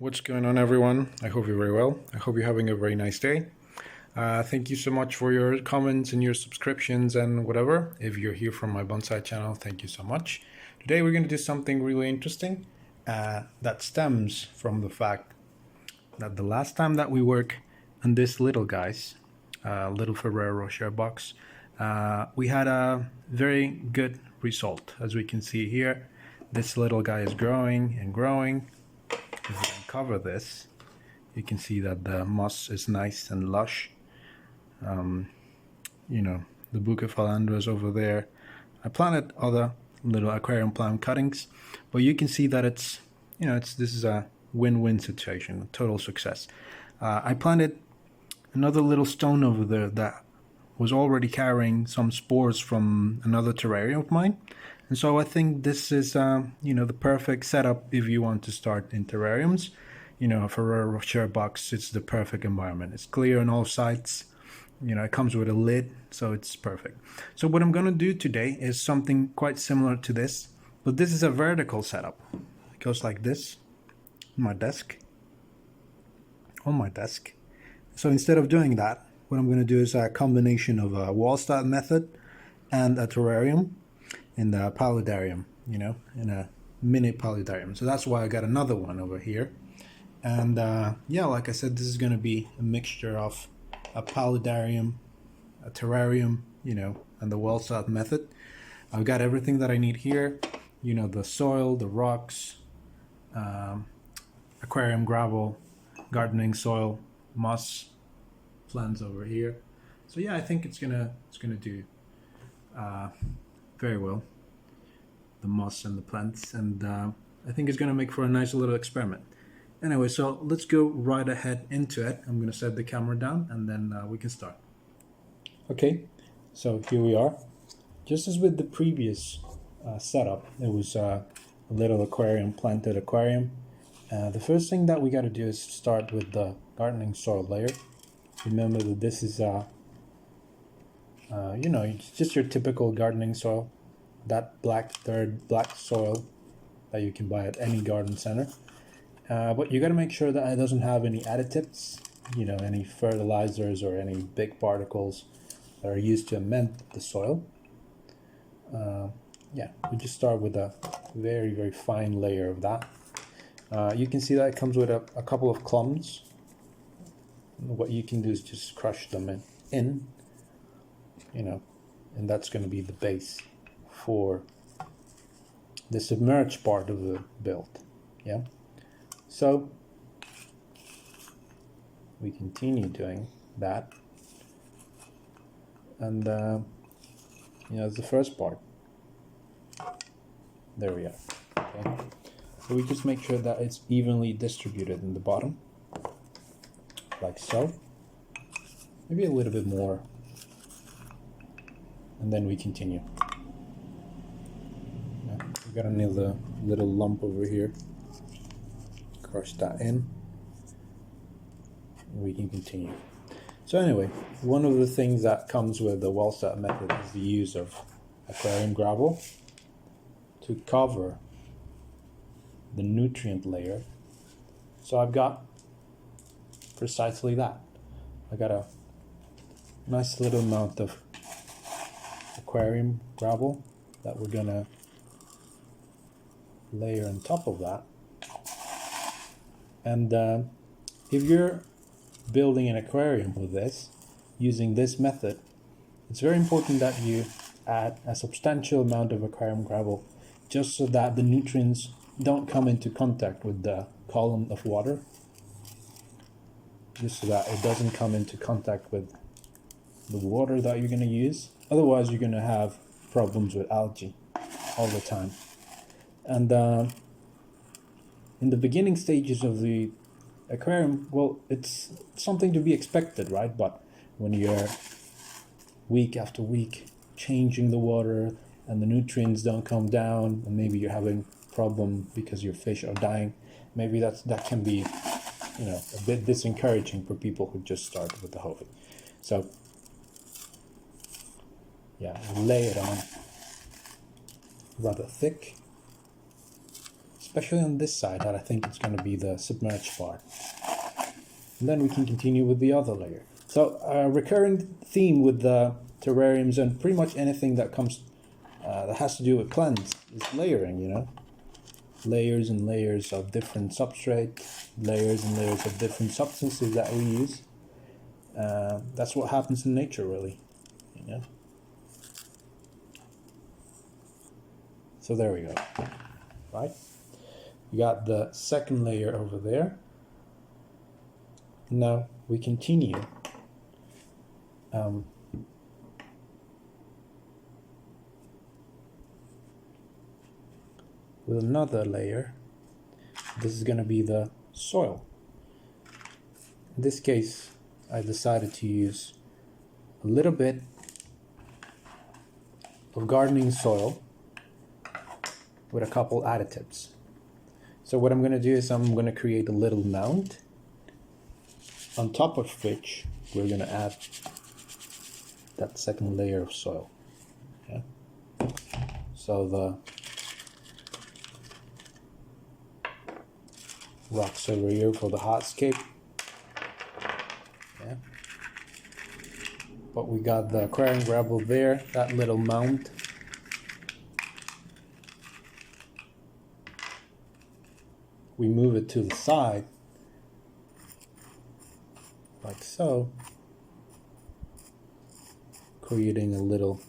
What's going on, everyone? I hope you're very well. I hope you're having a very nice day. Thank you so much for your comments and your subscriptions and whatever. If you're here from my bonsai channel, thank you so much. Today we're going to do something really interesting that stems from the fact that the last time that we work on this little guys, little Ferrero Rocher box, we had a very good result. As we can see here, this little guy is growing and growing. If we uncover this, you can see that the moss is nice and lush. The Buca is over there. I planted other little aquarium plant cuttings, but you can see that this is a win-win situation, a total success. I planted another little stone over there that was already carrying some spores from another terrarium of mine. And so I think this is, the perfect setup if you want to start in terrariums. A Ferrero Rocher box, it's the perfect environment. It's clear on all sides. It comes with a lid, so it's perfect. So what I'm going to do today is something quite similar to this, but this is a vertical setup. It goes like this on my desk. So instead of doing that, what I'm going to do is a combination of a wall start method and a terrarium in the Paludarium, in a mini Paludarium. So that's why I got another one over here. And like I said, this is going to be a mixture of a Paludarium, a terrarium, and the wall start method. I've got everything that I need here, the soil, the rocks, aquarium gravel, gardening soil, moss, plants over here. So yeah, I think it's gonna do very well, the moss and the plants, and I think it's gonna make for a nice little experiment. Anyway, so let's go right ahead into it. I'm gonna set the camera down and then we can start. Okay, so here we are. Just as with the previous setup, it was a little aquarium, planted aquarium. The first thing that we got to do is start with the gardening soil layer. Remember that this is it's just your typical gardening soil, that black soil that you can buy at any garden center. But you got to make sure that it doesn't have any additives, any fertilizers or any big particles that are used to amend the soil. We just start with a very, very fine layer of that. You can see that it comes with a couple of clumps. What you can do is just crush them in, and that's going to be the base for the submerged part of the build. So we continue doing that, and it's the first part. There we are. Okay. So we just make sure that it's evenly distributed in the bottom, like so. Maybe a little bit more, and then we continue. We got another little lump over here. Crush that in. We can continue. So anyway, one of the things that comes with the wall start method is the use of aquarium gravel to cover the nutrient layer. So I've got precisely that. I got a nice little amount of aquarium gravel that we're gonna layer on top of that. And if you're building an aquarium with this, using this method, it's very important that you add a substantial amount of aquarium gravel just so that the nutrients don't come into contact with the column of water, just so that it doesn't come into contact with the water that you're going to use. Otherwise, you're going to have problems with algae all the time. And in the beginning stages of the aquarium, well, it's something to be expected, right? But when you're week after week changing the water and the nutrients don't come down, and maybe you're having problem because your fish are dying, maybe that can be a bit disencouraging for people who just start with the hobby. So lay it on rather thick, especially on this side that I think it's going to be the submerged part. And then we can continue with the other layer. So a recurring theme with the terrariums and pretty much anything that comes that has to do with plants is layering, you know. Layers and layers of different substrate, layers and layers of different substances that we use. That's what happens in nature, really, you know. So there we go, right? We got the second layer over there. Now we continue. With another layer. This is going to be the soil. In this case, I decided to use a little bit of gardening soil with a couple additives. So what I'm going to do is I'm going to create a little mound, on top of which we're going to add that second layer of soil. Yeah. So the rocks over here for the hardscape. Yeah. But we got the aquarium gravel there, that little mound. We move it to the side, like so, creating a little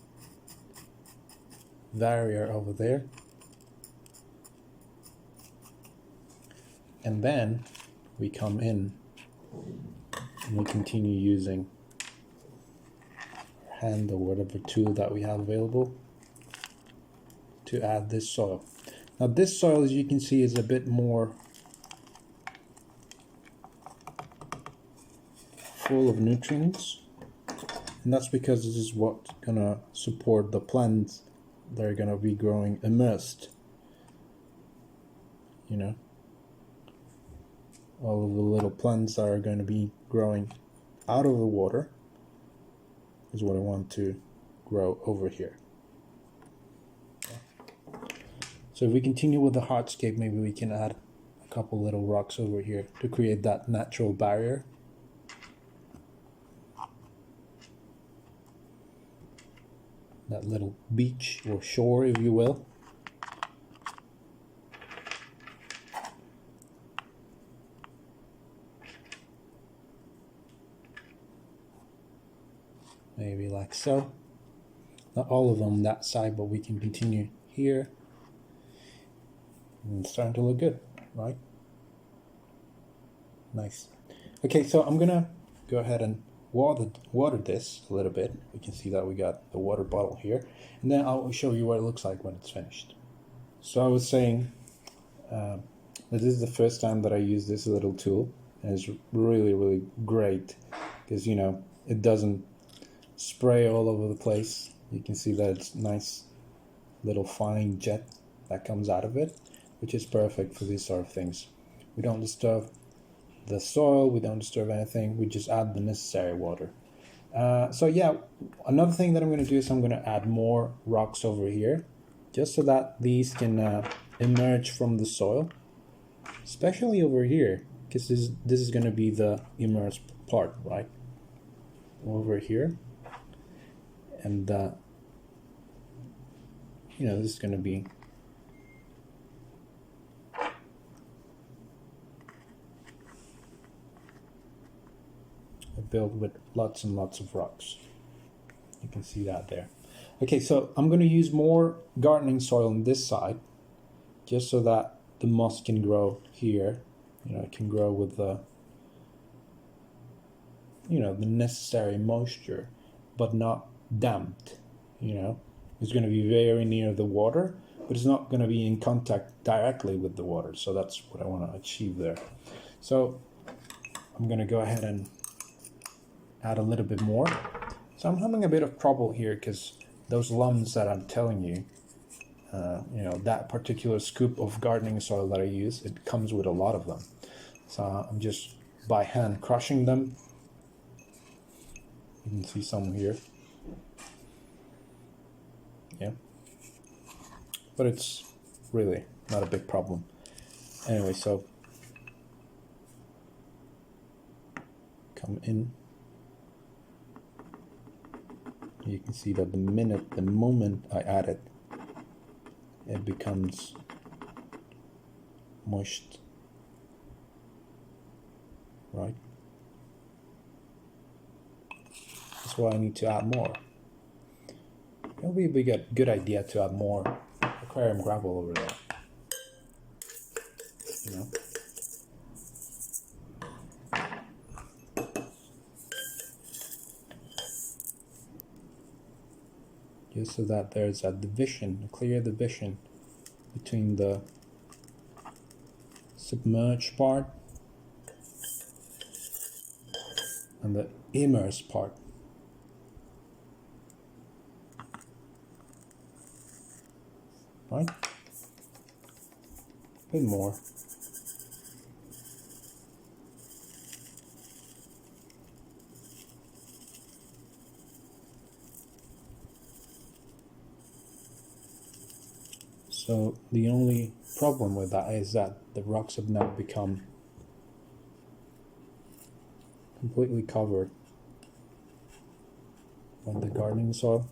barrier over there. And then we come in and we continue using our hand or whatever tool that we have available to add this soil. Now this soil, as you can see, is a bit more full of nutrients, and that's because this is what's gonna support the plants that are gonna be growing immersed, you know. All of the little plants that are going to be growing out of the water is what I want to grow over here. Okay. So if we continue with the hardscape, maybe we can add a couple little rocks over here to create that natural barrier. That little beach or shore, if you will. Maybe like so. Not all of them that side, but we can continue here. And it's starting to look good, right? Nice. Okay, so I'm gonna go ahead and water this a little bit. We can see that we got the water bottle here, and then I'll show you what it looks like when it's finished. So I was saying that this is the first time that I use this little tool, and it's really great because, you know, it doesn't spray all over the place. You can see that it's nice little fine jet that comes out of it, which is perfect for these sort of things. We don't disturb the soil, we don't disturb anything, we just add the necessary water. So yeah, another thing that I'm going to do is I'm going to add more rocks over here, just so that these can emerge from the soil, especially over here, because this is going to be the immersed part, right? Over here. And you know, this is going to be built with lots and lots of rocks. You can see that there. Okay, so I'm going to use more gardening soil on this side, just so that the moss can grow here. You know, it can grow with the, you know, the necessary moisture, but not damped. You know, it's going to be very near the water, but it's not going to be in contact directly with the water. So that's what I want to achieve there. So I'm going to go ahead and add a little bit more. So I'm having a bit of trouble here because those lumps that I'm telling you, you know, that particular scoop of gardening soil that I use, it comes with a lot of them. So I'm just by hand crushing them. You can see some here. Yeah. But it's really not a big problem. Anyway, so come in. You can see that the moment I add it, it becomes moist, right? That's why I need to add more. It would be a good idea to add more aquarium gravel over there, you know? Just so that there's a division, a clear division between the submerged part and the immersed part. Right? A bit more. So the only problem with that is that the rocks have now become completely covered by the gardening soil.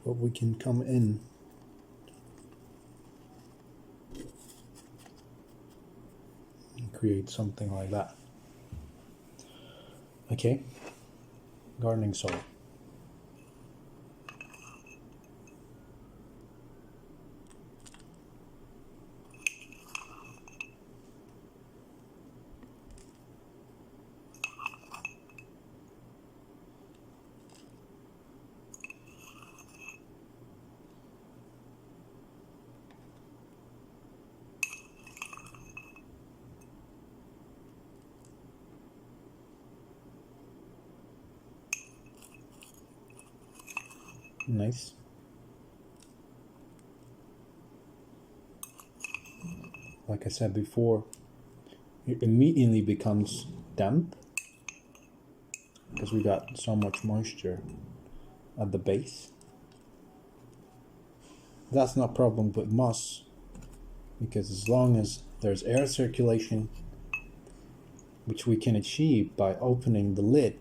But we can come in and create something like that. Okay, gardening soil. Nice. Like I said before, it immediately becomes damp because we got so much moisture at the base. That's not a problem with moss, because as long as there's air circulation, which we can achieve by opening the lid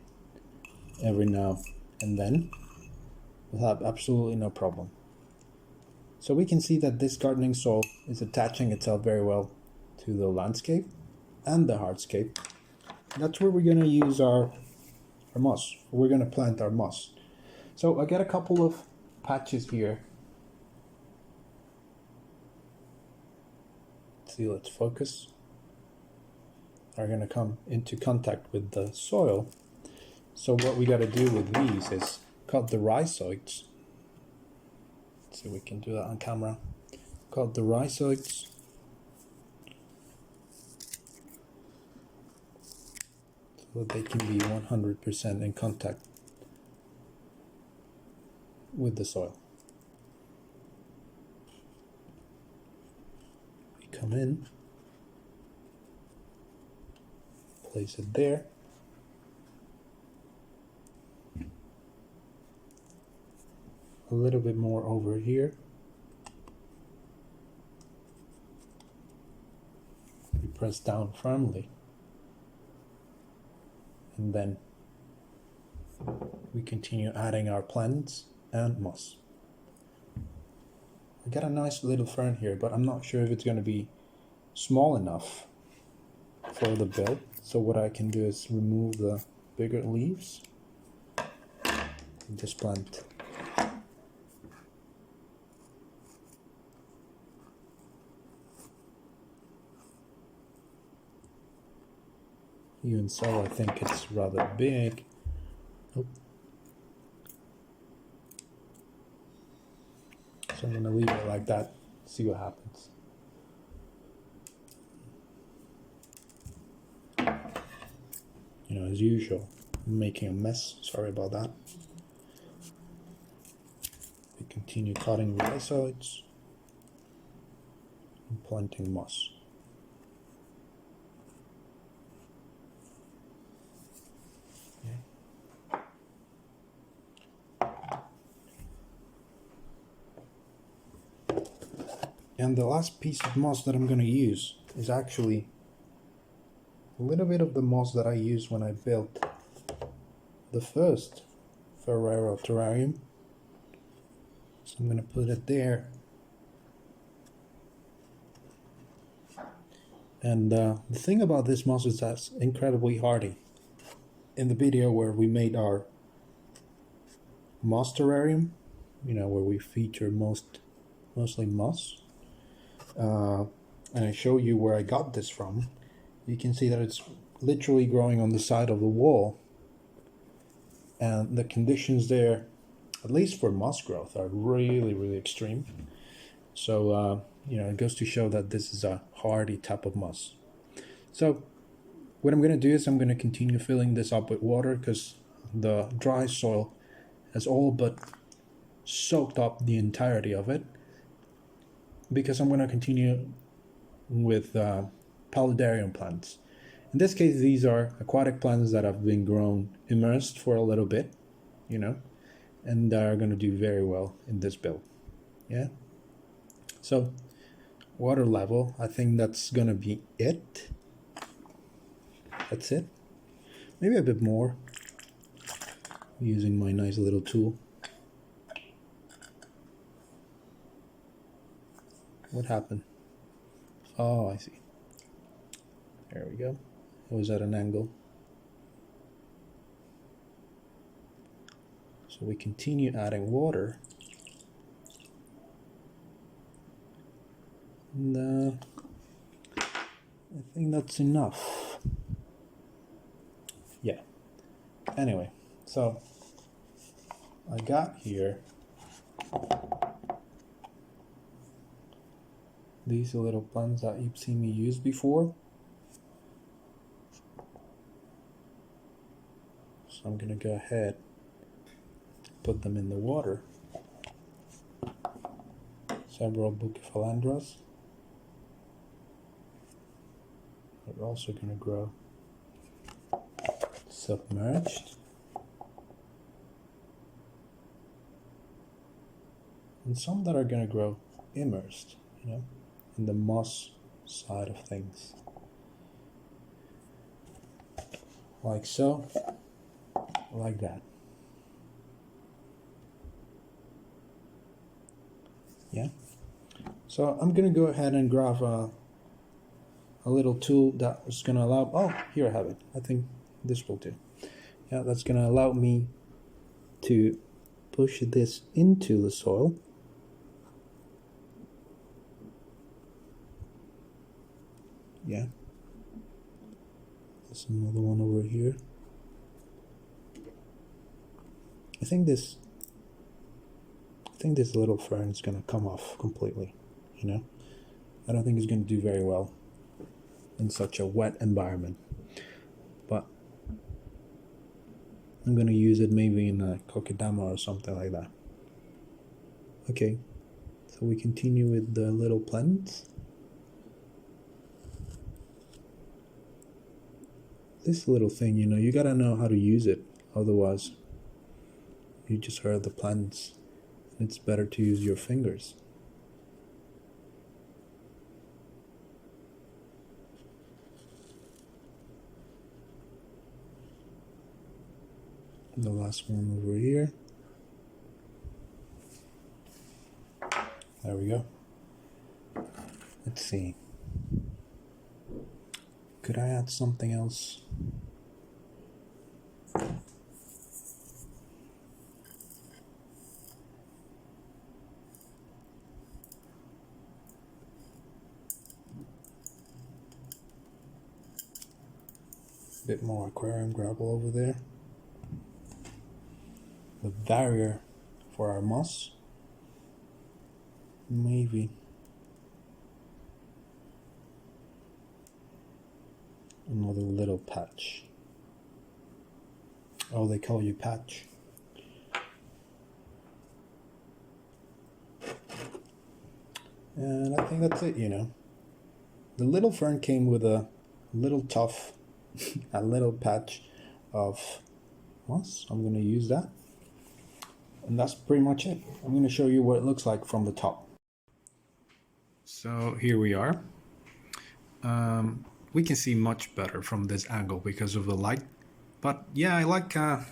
every now and then, we'll have absolutely no problem. So we can see that this gardening soil is attaching itself very well to the landscape and the hardscape. That's where we're going to use our moss. We're going to plant our moss. So I got a couple of patches here. See, let's focus. Are going to come into contact with the soil. So what we got to do with these is cut the rhizoids. Let's see if we can do that on camera. Cut the rhizoids. So that they can be 100% in contact with the soil. We come in, place it there. A little bit more over here. We press down firmly. And then we continue adding our plants and moss. I got a nice little fern here, but I'm not sure if it's going to be small enough for the build. So what I can do is remove the bigger leaves and just plant even so. I think it's rather big. Oh. So I'm going to leave it like that, see what happens. You know, as usual, I'm making a mess, sorry about that. We continue cutting rhizoids and planting moss. And the last piece of moss that I'm going to use is actually a little bit of the moss that I used when I built the first Ferrero terrarium. So I'm going to put it there. And the thing about this moss is that it's incredibly hardy. In the video where we made our moss terrarium, where we feature mostly moss, and I show you where I got this from, you can see that it's literally growing on the side of the wall, and the conditions there, at least for moss growth, are really extreme. So it goes to show that this is a hardy type of moss. So what I'm going to do is I'm going to continue filling this up with water, because the dry soil has all but soaked up the entirety of it, because I'm going to continue with Paludarium plants. In this case, these are aquatic plants that have been grown immersed for a little bit, and are going to do very well in this build. Yeah. So water level, I think that's going to be it. That's it. Maybe a bit more, using my nice little tool. What happened? Oh, I see. There we go. It was at an angle. So we continue adding water. And I think that's enough. Yeah. Anyway, so I got here these little plants that you've seen me use before. So I'm going to go ahead, put them in the water. Several bucephalandras. They're also going to grow submerged. And some that are going to grow immersed, in the moss side of things. Like so, like that. Yeah. So I'm going to go ahead and grab a little tool that is going to allow, oh, here I have it. I think this will do. Yeah, that's going to allow me to push this into the soil. Yeah. There's another one over here. I think this little fern is going to come off completely, I don't think it's going to do very well in such a wet environment. But I'm going to use it maybe in a kokedama or something like that. Okay, so we continue with the little plants. This little thing, you gotta know how to use it, otherwise you just hurt the plants. It's better to use your fingers. The last one over here. There we go. Let's see. Could I add something else? Bit more aquarium gravel over there. The barrier for our moss. Maybe another little patch. Oh, they call you Patch. And I think that's it, The little fern came with a little tuft, a little patch of moss. I'm going to use that. And that's pretty much it. I'm going to show you what it looks like from the top. So here we are. We can see much better from this angle because of the light. But yeah, I like I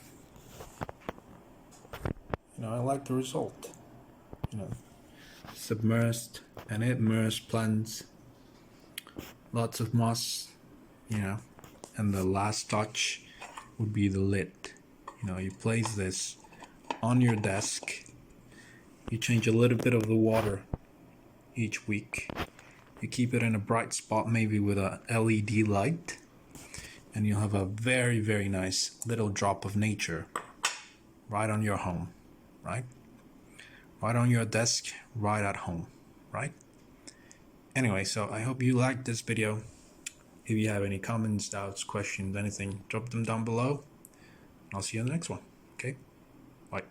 like the result. Submersed and immersed plants, lots of moss, and the last touch would be the lid. You place this on your desk. You change a little bit of the water each week. You keep it in a bright spot, maybe with a LED light, and you'll have a very, very nice little drop of nature right on your home, right? Right on your desk, right at home, right? Anyway, so I hope you liked this video. If you have any comments, doubts, questions, anything, drop them down below. I'll see you in the next one. Okay? Bye.